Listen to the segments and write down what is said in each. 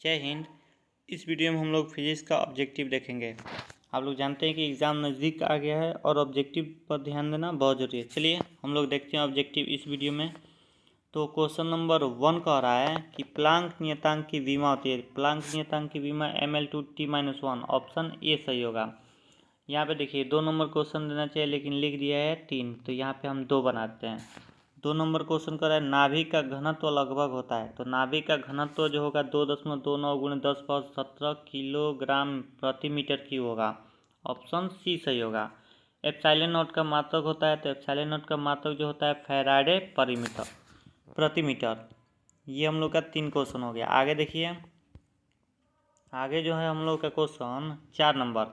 जय हिंद। इस वीडियो में हम लोग फिजिक्स का ऑब्जेक्टिव देखेंगे। आप लोग जानते हैं कि एग्ज़ाम नज़दीक आ गया है और ऑब्जेक्टिव पर ध्यान देना बहुत ज़रूरी है। चलिए हम लोग देखते हैं ऑब्जेक्टिव इस वीडियो में। तो क्वेश्चन नंबर 1 कह रहा है कि प्लांक नियतांक की विमा होती है। प्लांक नियतांक की विमा ml/t-1। ऑप्शन ए सही होगा। यहाँ पे देखिए 2 नंबर क्वेश्चन देना चाहिए लेकिन लिख दिया है 3, तो यहाँ पे हम 2 बनाते हैं। 2 नंबर क्वेश्चन कर रहा है नाभिक का घनत्व लगभग होता है। तो नाभिक का घनत्व जो होगा 2.29 × 10⁻17 किलोग्राम प्रति मीटर क्यूब होगा। ऑप्शन सी सही होगा। एप्सिलॉन नॉट का मात्रक होता है। तो एप्सिलॉन नॉट का मात्रक जो होता है फैराडे प्रति मीटर। ये हम लोग का 3 क्वेश्चन हो गया। आगे देखिए, आगे जो है हम लोग का क्वेश्चन 4 नंबर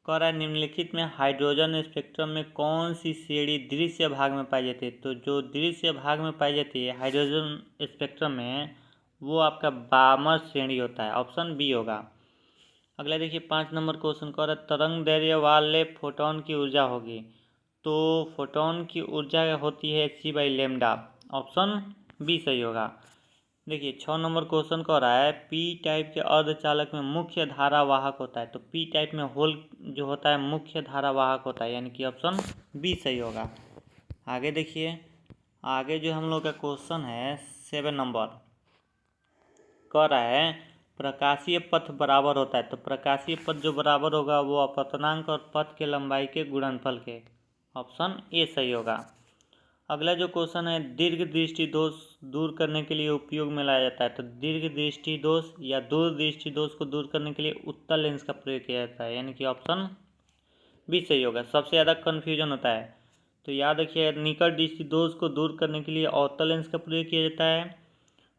कह रहा है निम्नलिखित में हाइड्रोजन स्पेक्ट्रम में कौन सी श्रेणी दृश्य भाग में पाई जाती है। तो जो दृश्य भाग में पाई जाती है हाइड्रोजन स्पेक्ट्रम में, वो आपका बामर श्रेणी होता है। ऑप्शन बी होगा। अगला देखिए 5 नंबर क्वेश्चन कह रहा है तरंग दैर्ध्य वाले फोटोन की ऊर्जा होगी। तो फोटोन की ऊर्जा होती है hc/λ। ऑप्शन बी सही होगा। देखिए 6 नंबर क्वेश्चन कह रहा है पी टाइप के अर्धचालक में मुख्य धारा वाहक होता है। तो पी टाइप में होल जो होता है मुख्य धारा वाहक होता है, यानी कि ऑप्शन बी सही होगा। आगे देखिए, आगे जो हम लोग का क्वेश्चन है 7 नंबर कह रहा है प्रकाशीय पथ बराबर होता है। तो प्रकाशीय पथ जो बराबर होगा वो अपवर्तनांक और पथ के लंबाई के गुणनफल के। ऑप्शन ए सही होगा। अगला जो क्वेश्चन है दीर्घ दृष्टि दोष दूर करने के लिए उपयोग में लाया जाता है। तो दीर्घ दृष्टि दोष या दूर दृष्टि दोष को दूर करने के लिए उत्तल लेंस का प्रयोग किया जाता है, यानी कि ऑप्शन बी सही होगा। सबसे ज़्यादा कन्फ्यूजन होता है, तो याद रखिए निकट दृष्टि दोष को दूर करने के लिए अवतल लेंस का प्रयोग किया जाता है।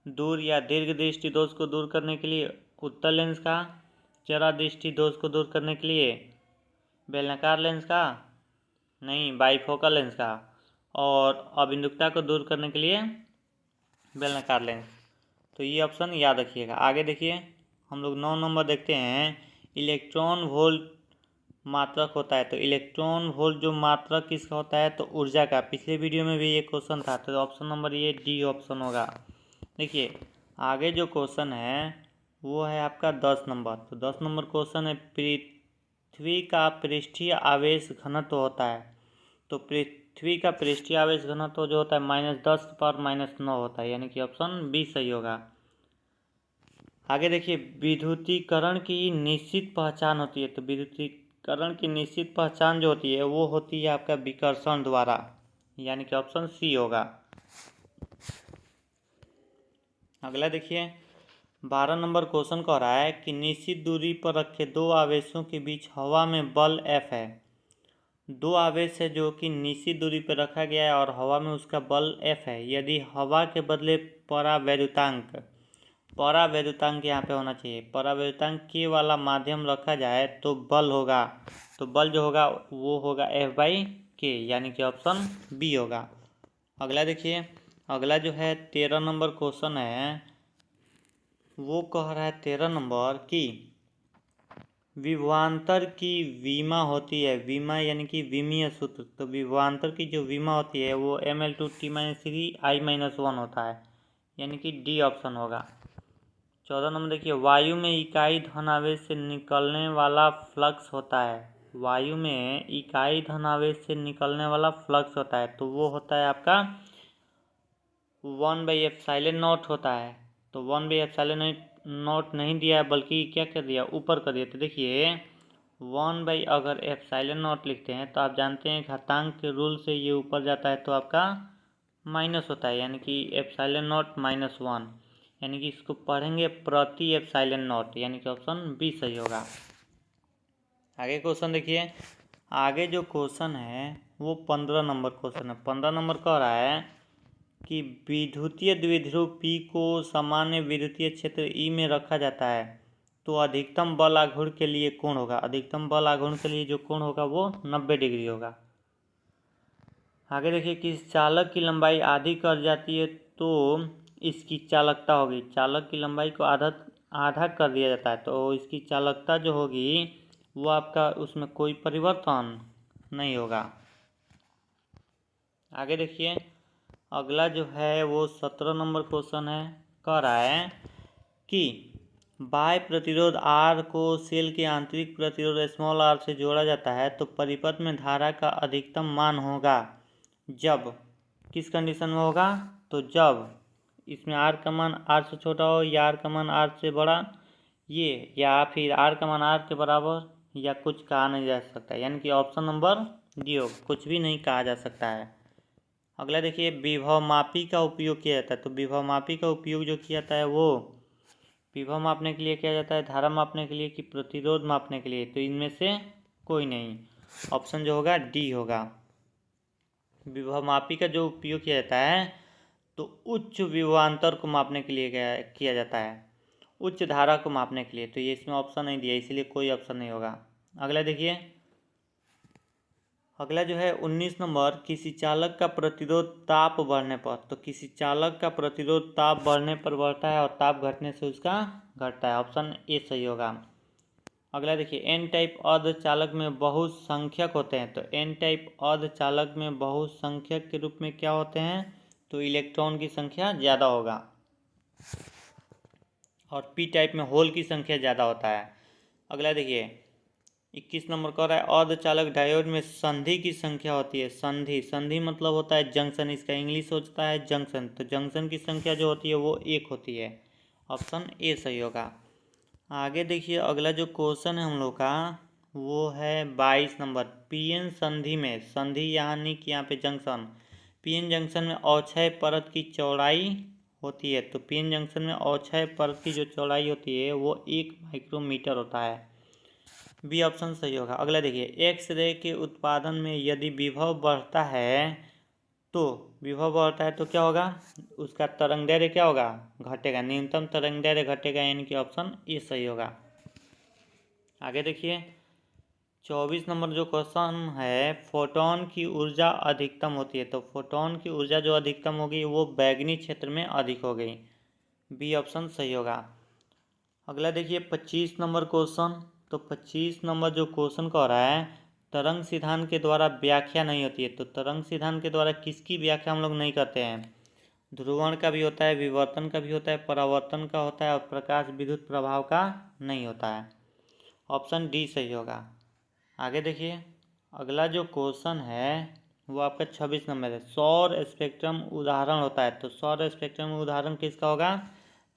दूर या दीर्घ दृष्टि दोष को दूर करने के लिए उत्तल लेंस का। चरा दृष्टि दोष को दूर करने के लिए बेलनाकार लेंस का, नहीं बाइफोकल लेंस का। और अबिंदुकता को दूर करने के लिए बेलनाकार लेंस। तो ये ऑप्शन याद रखिएगा। आगे देखिए हम लोग 9 नंबर देखते हैं इलेक्ट्रॉन वोल्ट मात्रक होता है। तो इलेक्ट्रॉन वोल्ट जो मात्रक किसका होता है, तो ऊर्जा का। पिछले वीडियो में भी ये क्वेश्चन था, तो ऑप्शन नंबर ये डी ऑप्शन होगा। देखिए आगे जो क्वेश्चन है वो है आपका 10 नंबर। तो 10 नंबर क्वेश्चन है पृथ्वी का पृष्ठीय आवेश घनत्व होता है। तो पृथ्वी का पृष्ठीय आवेश घनत्व जो होता है -10⁻⁹ होता है, यानी कि ऑप्शन बी सही होगा। आगे देखिए विद्युतीकरण की निश्चित पहचान होती है। तो विद्युतीकरण की निश्चित पहचान जो होती है वो होती है आपका विकर्षण द्वारा, यानी कि ऑप्शन सी होगा। अगला देखिए 12 नंबर क्वेश्चन कह रहा है कि निश्चित दूरी पर रखे 2 आवेशों के बीच हवा में बल F है। 2 आवेश है जो कि निश्चित दूरी पर रखा गया है और हवा में उसका बल F है। यदि हवा के बदले परावैद्युतांक यहाँ पे होना चाहिए, परावैद्युतांक के वाला माध्यम रखा जाए तो बल होगा, तो बल जो होगा वो होगा F/k, यानी कि ऑप्शन बी होगा। अगला देखिए, अगला जो है 13 नंबर क्वेश्चन है वो कह रहा है 13 नंबर कि विभवांतर की विमा होती है। विमा यानी कि विमीय सूत्र। तो विभवांतर की जो विमा होती है वो ml/t-3 होता है, यानी कि डी ऑप्शन होगा। 14 नंबर देखिए वायु में इकाई धन आवेश से निकलने वाला फ्लक्स होता है। वायु में इकाई धन आवेश से निकलने वाला फ्लक्स होता है, तो वो होता है आपका 1/ε0 होता है। तो 1/ε0 नहीं दिया है, बल्कि क्या कर दिया, ऊपर कर दिया। तो देखिए 1/ अगर ε0 लिखते हैं तो आप जानते हैं घातांक के रूल से ये ऊपर जाता है तो आपका माइनस होता है, यानी कि ε0 -1, यानी कि इसको पढ़ेंगे प्रति ε0, यानी कि ऑप्शन बी सही होगा। आगे क्वेश्चन देखिए, आगे जो क्वेश्चन है वो 15 नंबर क्वेश्चन है। 15 नंबर कह रहा है कि विद्युतीय द्विध्रुव P को सामान्य विद्युतीय क्षेत्र E में रखा जाता है, तो अधिकतम बल आघूर्ण के लिए कोण होगा। अधिकतम बल आघूर्ण के लिए जो कोण होगा वो 90 डिग्री होगा। आगे देखिए कि चालक की लंबाई आधी कर जाती है तो इसकी चालकता होगी। चालक की लंबाई को आधा कर दिया जाता है तो इसकी चालकता जो होगी वो आपका उसमें कोई परिवर्तन नहीं होगा। आगे देखिए अगला जो है वो 17 नंबर क्वेश्चन है। कह रहा है कि बाह्य प्रतिरोध R को सेल के आंतरिक प्रतिरोध स्मॉल r से जोड़ा जाता है तो परिपथ में धारा का अधिकतम मान होगा जब किस कंडीशन में होगा, तो जब इसमें R का मान R से छोटा हो या R का मान R से बड़ा, ये या फिर R का मान R के बराबर या कुछ कहा नहीं जा सकता, यानी कि ऑप्शन नंबर डी हो, कुछ भी नहीं कहा जा सकता है। अगला देखिए, विभवमापी का उपयोग किया जाता है। तो विभवमापी का उपयोग जो किया जाता है वो विभव मापने के लिए किया जाता है, धारा मापने के लिए कि प्रतिरोध मापने के लिए, तो इनमें से कोई नहीं, ऑप्शन जो होगा डी होगा। विभवमापी का जो उपयोग किया जाता है तो उच्च विभवांतर को मापने के लिए किया जाता है, उच्च धारा को मापने के लिए, तो ये इसमें ऑप्शन नहीं दिया, इसलिए कोई ऑप्शन नहीं होगा। अगला देखिए, अगला जो है 19 नंबर, किसी चालक का प्रतिरोध ताप बढ़ने पर, तो किसी चालक का प्रतिरोध ताप बढ़ने पर बढ़ता है और ताप घटने से उसका घटता है, ऑप्शन ए सही होगा। अगला देखिए, एन टाइप अर्धचालक में बहुसंख्यक होते हैं। तो एन टाइप अर्धचालक में बहुसंख्यक के रूप में क्या होते हैं, तो इलेक्ट्रॉन की संख्या ज़्यादा होगा और पी टाइप में होल की संख्या ज़्यादा होता है। अगला देखिए 21 नंबर कह रहा है, अर्धचालक डायोड में संधि की संख्या होती है। संधि मतलब होता है जंक्शन, इसका इंग्लिश होता है जंक्शन, तो जंक्शन की संख्या जो होती है वो 1 होती है, ऑप्शन ए सही होगा। आगे देखिए, अगला जो क्वेश्चन है हम लोग का वो है 22 नंबर, पीएन संधि में, संधि यानी कि यहाँ पे जंक्शन, पीएन जंक्शन में अवक्षय परत की चौड़ाई होती है। तो पीएन जंक्शन में अवक्षय परत की जो चौड़ाई होती है वो 1 माइक्रोमीटर होता है, बी ऑप्शन सही होगा। अगला देखिए, एक्सरे के उत्पादन में यदि विभव बढ़ता है तो क्या होगा, उसका तरंगदैर्घ्य क्या होगा, घटेगा, न्यूनतम तरंगदैर्घ्य घटेगा, यानी कि ऑप्शन ए सही होगा। आगे देखिए 24 नंबर जो क्वेश्चन है, फोटोन की ऊर्जा अधिकतम होती है। तो फोटोन की ऊर्जा जो अधिकतम होगी वो बैगनी क्षेत्र में अधिक हो गई, बी ऑप्शन सही होगा। अगला देखिए 25 नंबर क्वेश्चन, तो 25 नंबर जो क्वेश्चन कह रहा है, तरंग सिद्धांत के द्वारा व्याख्या नहीं होती है। तो तरंग सिद्धांत के द्वारा किसकी व्याख्या हम लोग नहीं करते हैं, ध्रुवण का भी होता है, विवर्तन का भी होता है, परावर्तन का होता है और प्रकाश विद्युत प्रभाव का नहीं होता है, ऑप्शन डी सही होगा। आगे देखिए, अगला जो क्वेश्चन है वो आपका 26 नंबर है, सौर स्पेक्ट्रम उदाहरण होता है। तो सौर स्पेक्ट्रम उदाहरण किसका होगा,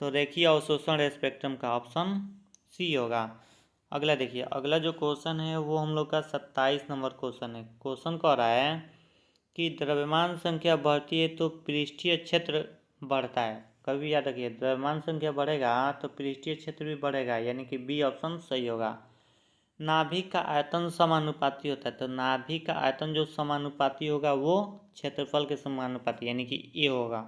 तो रेखीय अवशोषण स्पेक्ट्रम का, ऑप्शन सी होगा। अगला देखिए, अगला जो क्वेश्चन है वो हम लोग का 27 नंबर क्वेश्चन है। क्वेश्चन कह रहा है कि द्रव्यमान संख्या बढ़ती है तो पृष्ठीय क्षेत्र बढ़ता है। कभी याद रखिए, द्रव्यमान संख्या बढ़ेगा तो पृष्ठीय क्षेत्र भी बढ़ेगा, यानी कि बी ऑप्शन सही होगा। नाभिक का आयतन समानुपाती होता है। तो नाभिक का आयतन जो समानुपाती होगा वो क्षेत्रफल के समानुपाती, यानी कि ए होगा।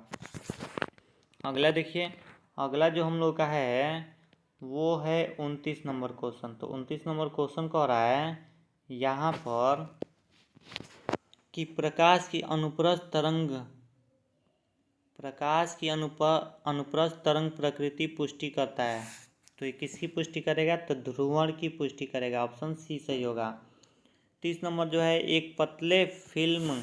अगला देखिए, अगला जो हम लोग का है वो है 29 नंबर क्वेश्चन। तो 29 नंबर क्वेश्चन कह रहा है यहाँ पर कि प्रकाश की अनुप्रस्थ तरंग प्रकृति पुष्टि करता है। तो ये किसकी पुष्टि करेगा, तो ध्रुवण की पुष्टि करेगा, ऑप्शन सी सही होगा। 30 नंबर जो है, एक पतले फिल्म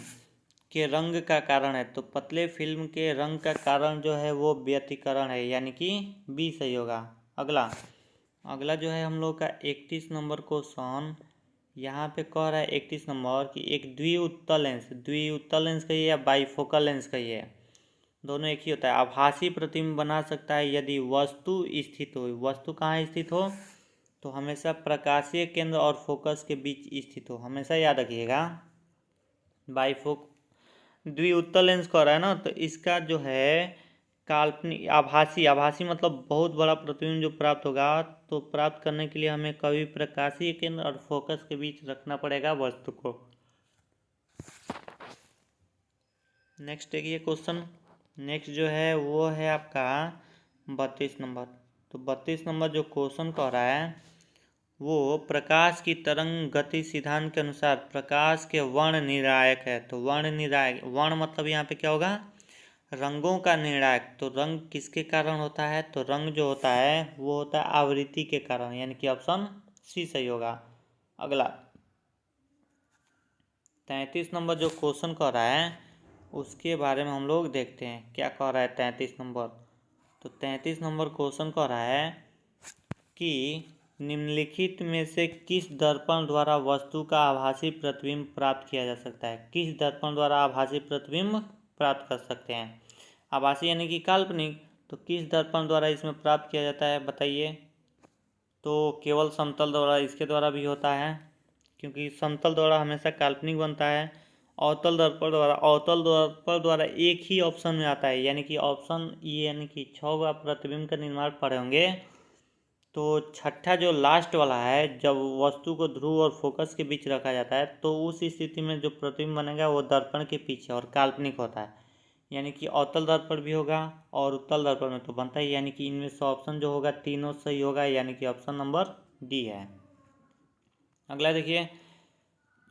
के रंग का कारण है। तो पतले फिल्म के रंग का कारण जो है वो व्यतिकरण है, यानी कि बी सही होगा। अगला जो है हम लोग का 31 नंबर क्वेश्चन, यहाँ पे कह रहा है 31 नंबर कि एक द्विउत्तल लेंस कहिए या बाइफोकल लेंस कहिए, दोनों एक ही होता है, आभासी प्रतिबिंब बना सकता है यदि वस्तु स्थित हो। वस्तु कहाँ स्थित हो, तो हमेशा प्रकाशीय केंद्र और फोकस के बीच स्थित हो, हमेशा याद रखिएगा। द्विउत्तल लेंस कह रहा है ना, तो इसका जो है काल्पनिक आभासी मतलब बहुत बड़ा प्रतिबिंब जो प्राप्त होगा, तो प्राप्त करने के लिए हमें कभी प्रकाशीय केंद्र और फोकस के बीच रखना पड़ेगा वस्तु को। नेक्स्ट देखिए क्वेश्चन, नेक्स्ट जो है वो है आपका 32 नंबर। तो 32 नंबर जो क्वेश्चन कह रहा है वो प्रकाश की तरंग गति सिद्धांत के अनुसार प्रकाश के वर्ण निर्णायक है। तो वर्ण मतलब यहाँ पे क्या होगा, रंगों का निर्णायक। तो रंग किसके कारण होता है, तो रंग जो होता है वो होता है आवृत्ति के कारण, यानी कि ऑप्शन सी सही होगा। अगला 33 नंबर जो क्वेश्चन कह रहा है उसके बारे में हम लोग देखते हैं क्या कह रहा है 33 नंबर। तो 33 नंबर क्वेश्चन कह रहा है कि निम्नलिखित में से किस दर्पण द्वारा वस्तु का आभासी प्रतिबिंब प्राप्त किया जा सकता है। किस दर्पण द्वारा आभासी प्रतिबिंब प्राप्त कर सकते हैं। आभासी यानी कि काल्पनिक, तो किस दर्पण द्वारा इसमें प्राप्त किया जाता है बताइए। तो केवल समतल द्वारा, इसके द्वारा भी होता है क्योंकि समतल द्वारा हमेशा काल्पनिक बनता है। अवतल दर्पण द्वारा एक ही ऑप्शन में आता है, यानी कि ऑप्शन ई, यानी कि 6 बार प्रतिबिंब का निर्माण पढ़े होंगे। तो छठा जो लास्ट वाला है, जब वस्तु को ध्रुव और फोकस के बीच रखा जाता है तो उस स्थिति में जो प्रतिबिंब बनेगा वो दर्पण के पीछे और काल्पनिक होता है, यानी कि अवतल दर्पण भी होगा और उत्तल दर्पण में तो बनता ही, यानी कि इनमें से ऑप्शन जो होगा तीनों सही होगा, यानी कि ऑप्शन नंबर डी है। अगला देखिए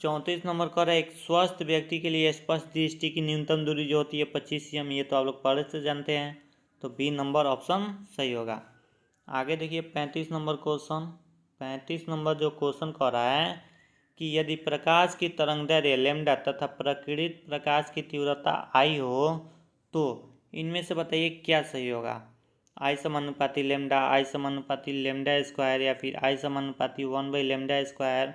34 नंबर कर है, एक स्वस्थ व्यक्ति के लिए स्पष्ट दृष्टि की न्यूनतम दूरी जो होती है 25 cm, ये तो आप लोग पहले से जानते हैं, तो बी नंबर ऑप्शन सही होगा। आगे देखिए 35 नंबर क्वेश्चन। 35 नंबर जो क्वेश्चन कह रहा है कि यदि प्रकाश की तरंगदैर्घ्य लैम्डा तथा प्रकीर्णित प्रकाश की तीव्रता आई हो तो इनमें से बताइए क्या सही होगा। आई समानुपाती लैम्डा, आई समानुपाती लैम्डा स्क्वायर, या फिर आई समानुपाती 1/λ²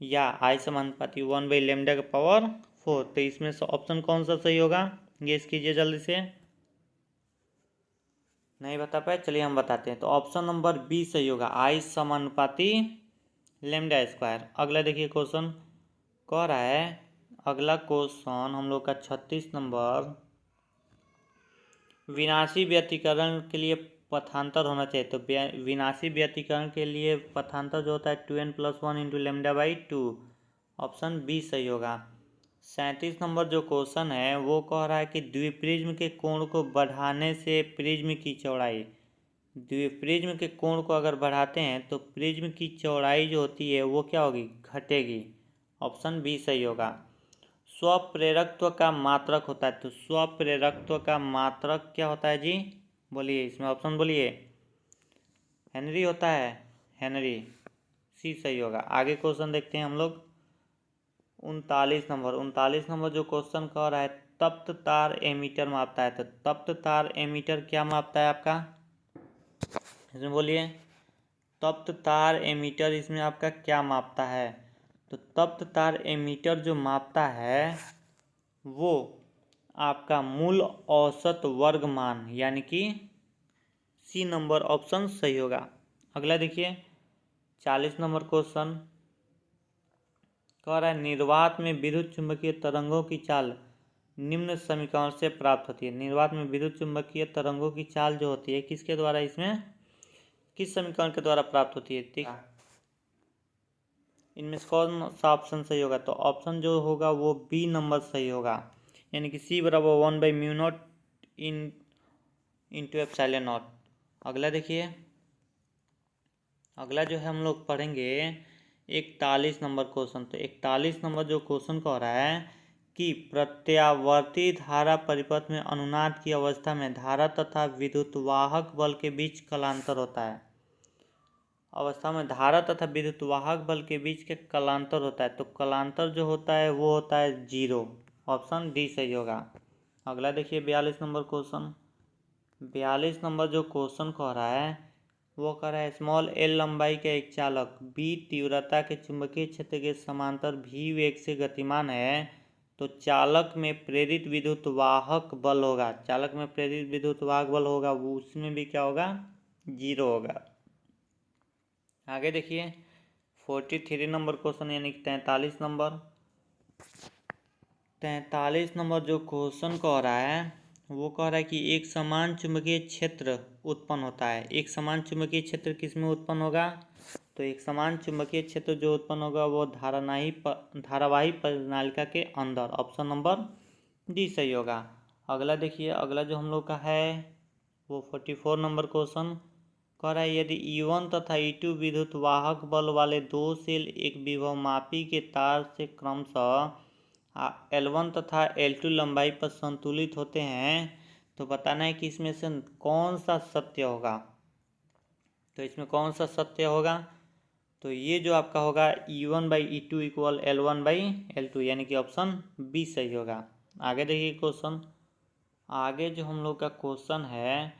या आई समानुपाती 1/λ⁴। तो इसमें से ऑप्शन कौन सा सही होगा, गेस कीजिए जल्दी से। नहीं बता पाए, चलिए हम बताते हैं। तो ऑप्शन नंबर बी सही होगा, आई समानुपाती λ²। अगला देखिए क्वेश्चन कह रहा है, अगला क्वेश्चन हम लोग का 36 नंबर, विनाशी व्यतिकरण के लिए पथांतर होना चाहिए। तो विनाशी व्यतिकरण के लिए पथांतर जो होता है 2n+1 × λ/2, ऑप्शन बी सही होगा। 37 नंबर जो क्वेश्चन है वो कह रहा है कि द्विप्रिज्म के कोण को बढ़ाने से प्रिज्म की चौड़ाई, द्विप्रिज्म के कोण को अगर बढ़ाते हैं तो प्रिज्म की चौड़ाई जो होती है वो क्या होगी, घटेगी, ऑप्शन बी सही होगा। स्वप्रेरकत्व का मात्रक होता है, तो स्वप्रेरकत्व का मात्रक क्या होता है जी, बोलिए इसमें ऑप्शन बोलिए। हेनरी होता है, हेनरी, सी सही होगा। आगे क्वेश्चन देखते हैं हम लोग 39 नंबर जो क्वेश्चन कह रहा है, तप्त तार एमीटर मापता है। तो तप्त तार एमीटर क्या मापता है आपका, इसमें बोलिए। तप्त तार एमीटर इसमें आपका क्या मापता है। तो तप्त तार एमीटर जो मापता है वो आपका मूल औसत वर्ग मान, यानी कि सी नंबर ऑप्शन सही होगा। अगला देखिए 40 नंबर क्वेश्चन कह रहा है, निर्वात में विद्युत चुंबकीय तरंगों की चाल निम्न समीकरण से प्राप्त होती है। निर्वात में विद्युत चुंबकीय तरंगों की चाल जो होती है किसके द्वारा, इसमें किस समीकरण के द्वारा प्राप्त होती है, ठीक। इनमें से कौन सा ऑप्शन सही होगा, तो ऑप्शन जो होगा वो बी नंबर सही होगा, यानी कि C = 1/μ0 × ε0। अगला देखिए, अगला जो है हम लोग पढ़ेंगे 41 नंबर क्वेश्चन। तो 41 नंबर जो क्वेश्चन कह रहा है कि प्रत्यावर्ती धारा परिपथ में अनुनाद की अवस्था में धारा तथा विद्युतवाहक बल के बीच कलांतर होता है। अवस्था में धारा तथा विद्युतवाहक बल के बीच के कलांतर होता है, तो कलांतर जो होता है वो होता है 0, ऑप्शन डी सही होगा। अगला देखिए 42 नंबर क्वेश्चन। 42 नंबर जो क्वेश्चन कह रहा है वो कह रहा है, स्मॉल एल लंबाई का एक चालक बी तीव्रता के चुंबकीय क्षेत्र के समांतर भी वेग से गतिमान है, तो चालक में प्रेरित विद्युतवाहक बल होगा, चालक में प्रेरित विद्युतवाहक बल होगा वो उसमें भी क्या होगा, 0 होगा। आगे देखिए 43 नंबर क्वेश्चन, यानी कि 43 नंबर। 43 नंबर जो क्वेश्चन कह रहा है वो कह रहा है कि एक समान चुंबकीय क्षेत्र उत्पन्न होता है। एक समान चुंबकीय क्षेत्र किसमें उत्पन्न होगा, तो एक समान चुंबकीय क्षेत्र जो उत्पन्न होगा वो धारावाही परिनालिका के अंदर, ऑप्शन नंबर डी सही होगा। अगला देखिए, अगला जो हम लोग का है वो 44 नंबर क्वेश्चन कह रहा है, यदि E1 तथा E2 विद्युत वाहक बल वाले दो सेल एक विभवमापी के तार से क्रमशः L1 तथा L2 लंबाई पर संतुलित होते हैं, तो बताना है कि इसमें से कौन सा सत्य होगा। तो इसमें कौन सा सत्य होगा, तो ये जो आपका होगा E1/E2 = L1/L2, यानी कि ऑप्शन बी सही होगा। आगे देखिए क्वेश्चन, आगे जो हम लोग का क्वेश्चन है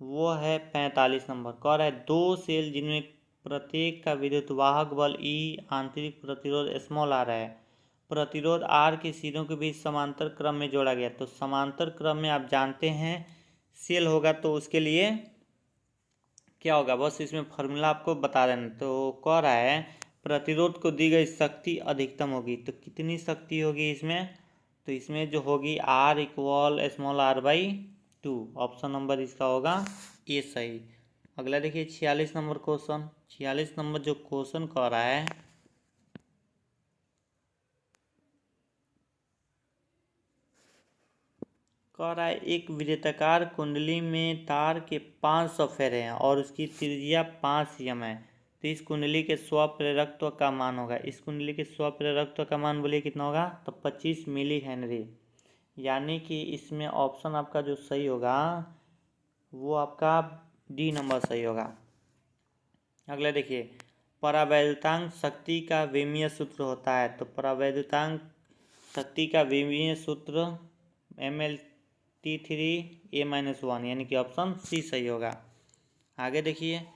वो है 45 नंबर। कह रहा है 2 सेल जिनमें प्रत्येक का विद्युत वाहक बल ई, आंतरिक प्रतिरोध स्मॉल आर है, प्रतिरोध आर के सिरों के बीच समांतर क्रम में जोड़ा गया। तो समांतर क्रम में आप जानते हैं सेल होगा, तो उसके लिए क्या होगा, बस इसमें फॉर्मूला आपको बता देना। तो कह रहा है प्रतिरोध को दी गई शक्ति अधिकतम होगी। तो कितनी शक्ति होगी इसमें, तो इसमें जो होगी R equal small r by 2। Option number इसका होगा ये सही। अगला देखिए 46 नंबर क्वेश्चन। 46 नंबर जो क्वेश्चन कह रहा है, एक वृत्ताकार कुंडली में तार के 500 फेरे हैं और उसकी त्रिज्या 5 cm है। तो इस कुंडली के स्वप्रेरकत्व का मान होगा। इस कुंडली के स्वप्रेरकत्व का मान बोलिए कितना होगा, तो 25 मिली हेनरी। यानी कि इसमें ऑप्शन आपका जो सही होगा वो आपका डी नंबर सही होगा। अगला देखिए परावैद्युतांक शक्ति का विमीय सूत्र होता है। तो परावैद्युतांक शक्ति का विमीय सूत्र mLT3A-1, यानी कि ऑप्शन सी सही होगा। आगे देखिए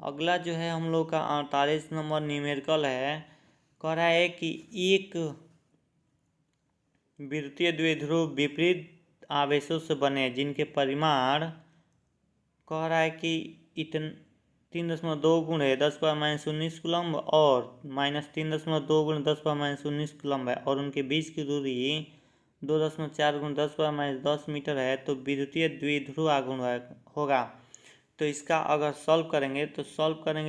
अगला जो है हम लोग का 48 नंबर न्यूमेरिकल है। कह रहा है कि एक वृत्तीय द्विध्रुव विपरीत आवेशों से बने जिनके परिमाण कह रहा है कि 3.2 गुण है 10⁻19 कूलम्ब और -3.2 गुण 10⁻19 कूलम्ब है और उनके बीच की दूरी 2.4 गुण 10⁻10 मीटर है। तो विद्युतीय द्विध्रुव आघूर्ण होगा। तो इसका अगर सॉल्व करेंगे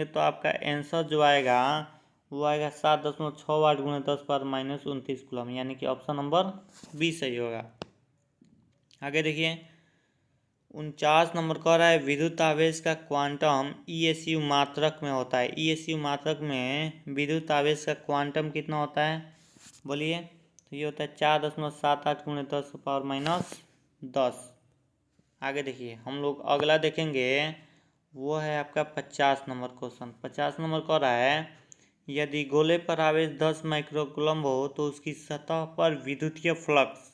तो आपका आंसर जो आएगा वो आएगा 7.6 गुणा 10⁻−29 कूलम, यानी कि ऑप्शन नंबर बी सही होगा। आगे देखिए 49 नंबर कह रहा है विद्युत आवेश का क्वांटम ESU मात्रक में होता है। ESU मात्रक में विद्युत आवेश का क्वांटम कितना होता है बोलिए, तो ये होता है 4.78 गुणा 10⁻10। आगे देखिए हम लोग अगला देखेंगे वो है आपका 50 नंबर क्वेश्चन। 50 नंबर कह रहा है यदि गोले पर आवेश 10 माइक्रोकूलम्ब हो तो उसकी सतह पर विद्युतीय फ्लक्स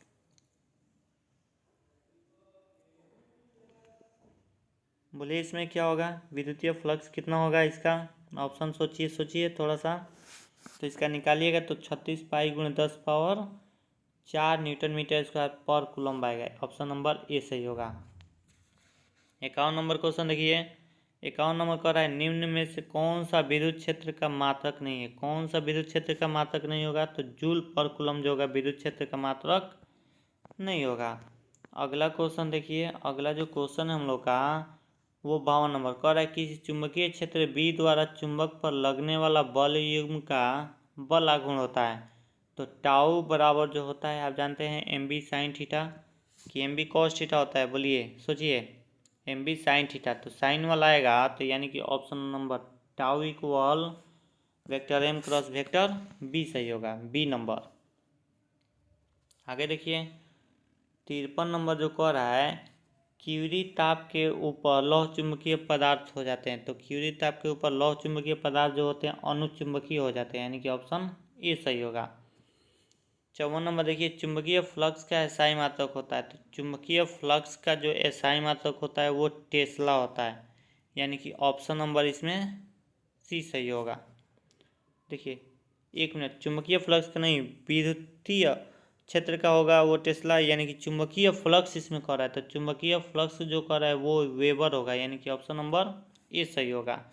बोलिए इसमें क्या होगा, विद्युतीय फ्लक्स कितना होगा इसका ऑप्शन सोचिए थोड़ा सा। तो इसका निकालिएगा तो 36 पाई गुणे 10 पावर 4 न्यूटन मीटर स्क्वायर पर कूलम्ब आएगा। ऑप्शन नंबर ए सही होगा। 51 नंबर क्वेश्चन देखिए 51 नंबर कह रहा है निम्न में से कौन सा विद्युत क्षेत्र का मात्रक नहीं है। कौन सा विद्युत क्षेत्र का मात्रक नहीं होगा, तो जूल पर कूलम्ब जो होगा विद्युत क्षेत्र का मात्रक नहीं होगा। अगला क्वेश्चन देखिए, अगला जो क्वेश्चन है हम लोग का वो 52 नंबर कह रहा है किसी चुंबकीय क्षेत्र बी द्वारा चुंबक पर लगने वाला बल युग्म का बल आघूर्ण होता है। तो टाउ बराबर जो होता है आप जानते हैं MB साइन थीटा कि MB कॉस थीटा होता है। बोलिए सोचिए MB साइन थीटा, तो साइन वाला आएगा तो यानी कि option number tau equal vector M cross vector B सही होगा, बी नंबर। आगे देखिए 53 नंबर जो कह रहा है क्यूरी ताप के ऊपर लौह चुंबकीय पदार्थ हो जाते हैं। तो क्यूरी ताप के ऊपर लौह चुंबकीय पदार्थ जो होते हैं अनुचुंबकीय हो जाते हैं, यानी कि ऑप्शन ए सही होगा। 54 नंबर देखिए चुंबकीय फ्लक्स का एसआई मात्रक होता है। तो चुंबकीय फ्लक्स का जो एसआई मात्रक होता है वो टेस्ला होता है, यानी कि ऑप्शन नंबर इसमें सी सही होगा। देखिए 1 मिनट, चुंबकीय फ्लक्स का नहीं विद्युतीय क्षेत्र का होगा वो टेस्ला, यानी कि चुंबकीय फ्लक्स इसमें कर रहा है। तो चुंबकीय फ्लक्स जो कर रहा है वो वेबर होगा, यानी कि ऑप्शन नंबर ए सही होगा।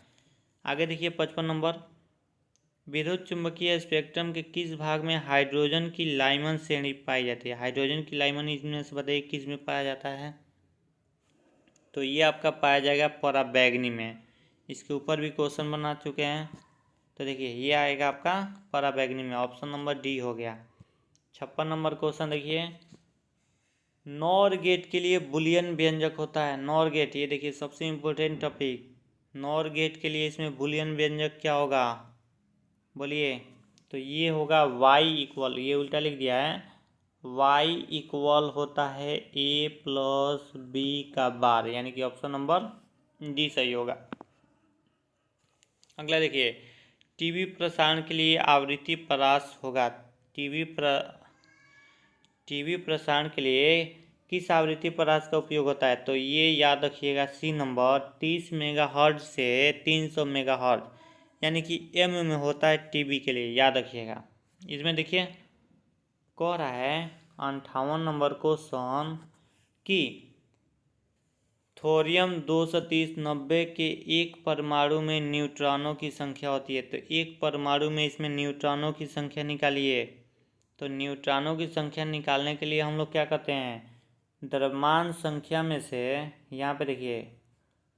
आगे देखिए 55 नंबर विद्युत चुंबकीय स्पेक्ट्रम के किस भाग में हाइड्रोजन की लाइमन श्रेणी पाई जाती है। हाइड्रोजन की लाइमन इसमें से बताइए किस में पाया जाता है, तो ये आपका पाया जाएगा पराबैंगनी में। इसके ऊपर भी क्वेश्चन बना चुके हैं। तो देखिए ये आएगा आपका पराबैंगनी में, ऑप्शन नंबर डी हो गया। 56 नंबर क्वेश्चन देखिए नॉर गेट के लिए बुलियन व्यंजक होता है। नॉर गेट, ये देखिए सबसे इम्पोर्टेंट टॉपिक, नॉर गेट के लिए इसमें बुलियन व्यंजक क्या होगा बोलिए, तो ये होगा y इक्वल, ये उल्टा लिख दिया है, y इक्वल होता है a+b का बार, यानी कि ऑप्शन नंबर डी सही होगा। अगला देखिए टीवी प्रसारण के लिए आवृत्ति परास होगा। टीवी प्रसारण के लिए किस आवृत्ति परास का उपयोग होता है? तो ये याद रखिएगा, सी नंबर 30 मेगाहर्ट्ज से 300 मेगाहर्ट्ज, यानी कि एम में होता है टीवी के लिए, याद रखिएगा। इसमें देखिए कह रहा है 58 नंबर क्वेश्चन कि थोरियम 230 के एक परमाणु में न्यूट्रॉनों की संख्या होती है। तो एक परमाणु में इसमें न्यूट्रॉनों की संख्या निकालिए। तो न्यूट्रॉनों की संख्या निकालने के लिए हम लोग क्या करते हैं, द्रव्यमान संख्या में से, यहाँ पे देखिए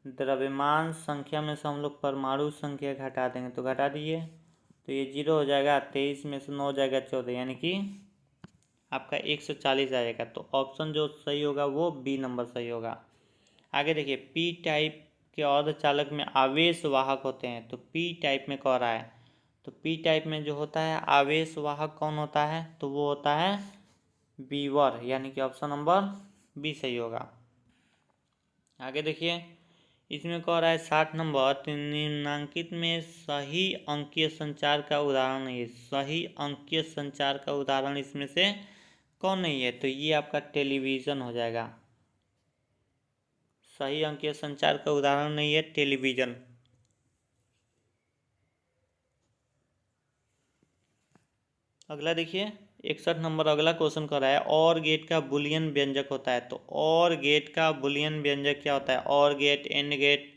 द्रव्यमान संख्या में से हम लोग परमाणु संख्या घटा देंगे। तो घटा दीजिए, तो ये 0 हो जाएगा, 23 में से 9 हो जाएगा 14, यानी कि आपका 140 आ जाएगा। तो ऑप्शन जो सही होगा वो बी नंबर सही होगा। आगे देखिए, पी टाइप के अर्धचालक में आवेश वाहक होते हैं। तो पी टाइप में कह रहा है, तो पी टाइप में जो होता है आवेश वाहक कौन होता है? तो वो होता है बीवर, यानी कि ऑप्शन नंबर बी सही होगा। आगे देखिए, इसमें कह रहा है 60 नंबर, निम्नांकित में सही अंकीय संचार का उदाहरण नहीं है। सही अंकीय संचार का उदाहरण इसमें से कौन नहीं है? तो ये आपका टेलीविज़न हो जाएगा। सही अंकीय संचार का उदाहरण नहीं है टेलीविज़न। अगला देखिए 61 नंबर, अगला क्वेश्चन कर रहा है और गेट का बुलियन व्यंजक होता है। तो और गेट का बुलियन व्यंजक क्या होता है? OR gate, AND gate,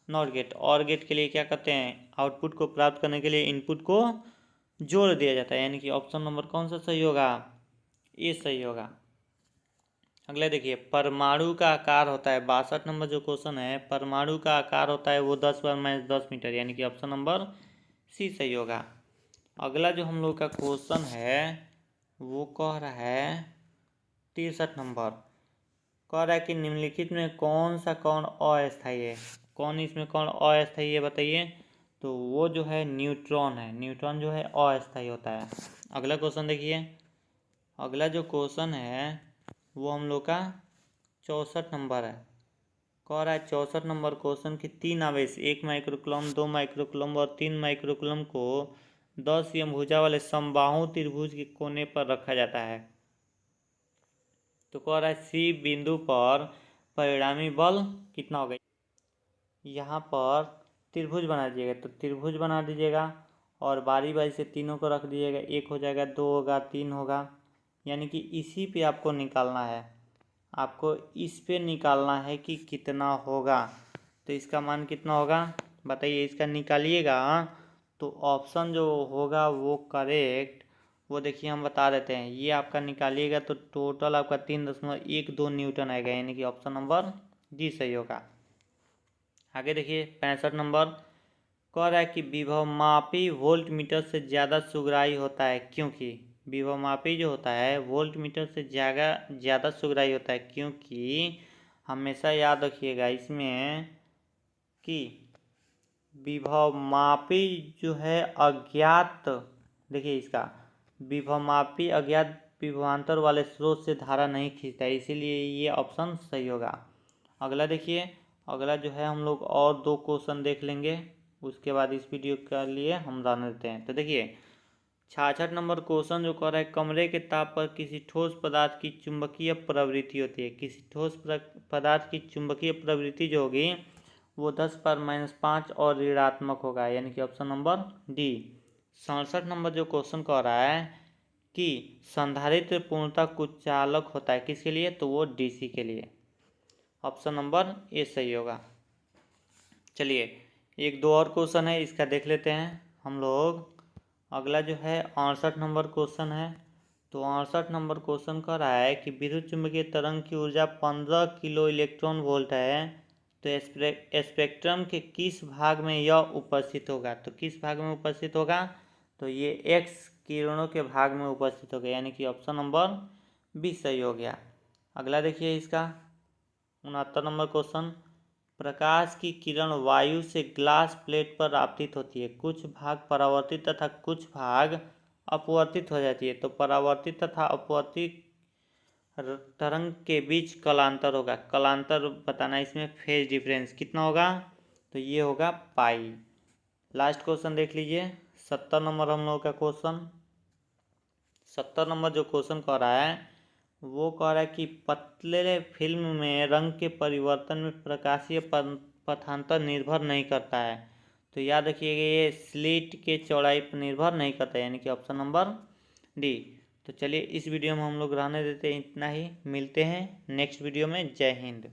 NOT gate. OR gate के लिए क्या करते हैं, आउटपुट को प्राप्त करने के लिए इनपुट को जोड़ दिया जाता है, यानी कि ऑप्शन नंबर कौन सा सही होगा? ये सही होगा। अगला देखिए, परमाणु का आकार होता है, 62 नंबर जो क्वेश्चन है, परमाणु का आकार होता है वो 10⁻10 मीटर, यानी कि ऑप्शन नंबर सी सही होगा। अगला जो हम लोग का क्वेश्चन है वो कह रहा है 63 नंबर, कह रहा है कि निम्नलिखित में कौन सा कण अस्थायी है? कौन इसमें कण अस्थायी है बताइए? तो वो जो है न्यूट्रॉन है। न्यूट्रॉन जो है अस्थायी होता है। अगला क्वेश्चन देखिए, अगला जो क्वेश्चन है वो हम लोग का 64 नंबर है। कह रहा है 64 नंबर क्वेश्चन की 3 आवेश, 1 माइक्रोकूलम, 2 माइक्रोकूलम और 3 माइक्रोकूलम को 10 एम भुजा वाले समबाहु त्रिभुज के कोने पर रखा जाता है। तो कह रहा है सी बिंदु पर परिणामी बल कितना होगा? यहाँ पर त्रिभुज बना दीजिएगा। तो त्रिभुज बना दीजिएगा और बारी बारी से तीनों को रख दीजिएगा। 1 हो जाएगा, 2 होगा, 3 होगा, यानी कि इसी पे आपको निकालना है। आपको इस पे निकालना है कि कितना होगा। तो इसका मान कितना होगा बताइए, इसका निकालिएगा। तो ऑप्शन जो होगा वो करेक्ट, वो देखिए हम बता देते हैं। ये आपका निकालिएगा तो टोटल आपका 3.12 न्यूटन आएगा, यानी कि ऑप्शन नंबर डी सही होगा। आगे देखिए 65 नंबर, कह रहा है कि विभवमापी वोल्ट मीटर से ज़्यादा सुगराई होता है, क्योंकि विभवमापी जो होता है वोल्ट मीटर से ज़्यादा सुगराई होता है, क्योंकि हमेशा याद रखिएगा इसमें कि विभवमापी जो है अज्ञात, देखिए इसका विभवमापी अज्ञात विभवांतर वाले स्रोत से धारा नहीं खींचता है, इसीलिए ये ऑप्शन सही होगा। अगला देखिए, अगला जो है हम लोग और 2 क्वेश्चन देख लेंगे, उसके बाद इस वीडियो के लिए हम जान लेते हैं। तो देखिए 66 नंबर क्वेश्चन जो कह रहा है कमरे के ताप पर किसी ठोस पदार्थ की चुंबकीय प्रवृत्ति होती है। किसी ठोस पदार्थ की चुंबकीय प्रवृत्ति जो होगी वो 10⁻5 और ऋणात्मक होगा, यानी कि ऑप्शन नंबर डी। 67 नंबर जो क्वेश्चन कह रहा है कि संधारित्र पूर्णतः कुचालक होता है, किसके लिए? तो वो डीसी के लिए, ऑप्शन नंबर ए सही होगा। चलिए 1-2 और क्वेश्चन है, इसका देख लेते हैं हम लोग। अगला जो है 68 नंबर क्वेश्चन है। तो 68 नंबर क्वेश्चन कह रहा है कि विद्युत चुम्बकीय तरंग की ऊर्जा 15 किलो इलेक्ट्रॉन वोल्ट है, तो स्पेक्ट्रम के किस भाग में यह उपस्थित होगा? तो किस भाग में उपस्थित होगा? तो ये एक्स किरणों के भाग में उपस्थित होगा, यानी कि ऑप्शन नंबर बी सही हो गया। अगला देखिए इसका 69 नंबर क्वेश्चन, प्रकाश की किरण वायु से ग्लास प्लेट पर आपतित होती है, कुछ भाग परावर्तित तथा कुछ भाग अपवर्तित हो जाती है। तो परावर्तित तथा अपवर्तित तरंग के बीच कलांतर होगा। कलांतर बताना, इसमें फेज डिफरेंस कितना होगा? तो ये होगा पाई। लास्ट क्वेश्चन देख लीजिए 70 नंबर हम लोगों का क्वेश्चन। 70 नंबर जो क्वेश्चन कह रहा है वो कह रहा है कि पतले फिल्म में रंग के परिवर्तन में प्रकाशीय पथांतर निर्भर नहीं करता है। तो याद रखिएगा ये स्लिट के चौड़ाई पर निर्भर नहीं करता है, यानी कि ऑप्शन नंबर डी। तो चलिए इस वीडियो में हम लोग रहने देते हैं, इतना ही। मिलते हैं नेक्स्ट वीडियो में। जय हिंद।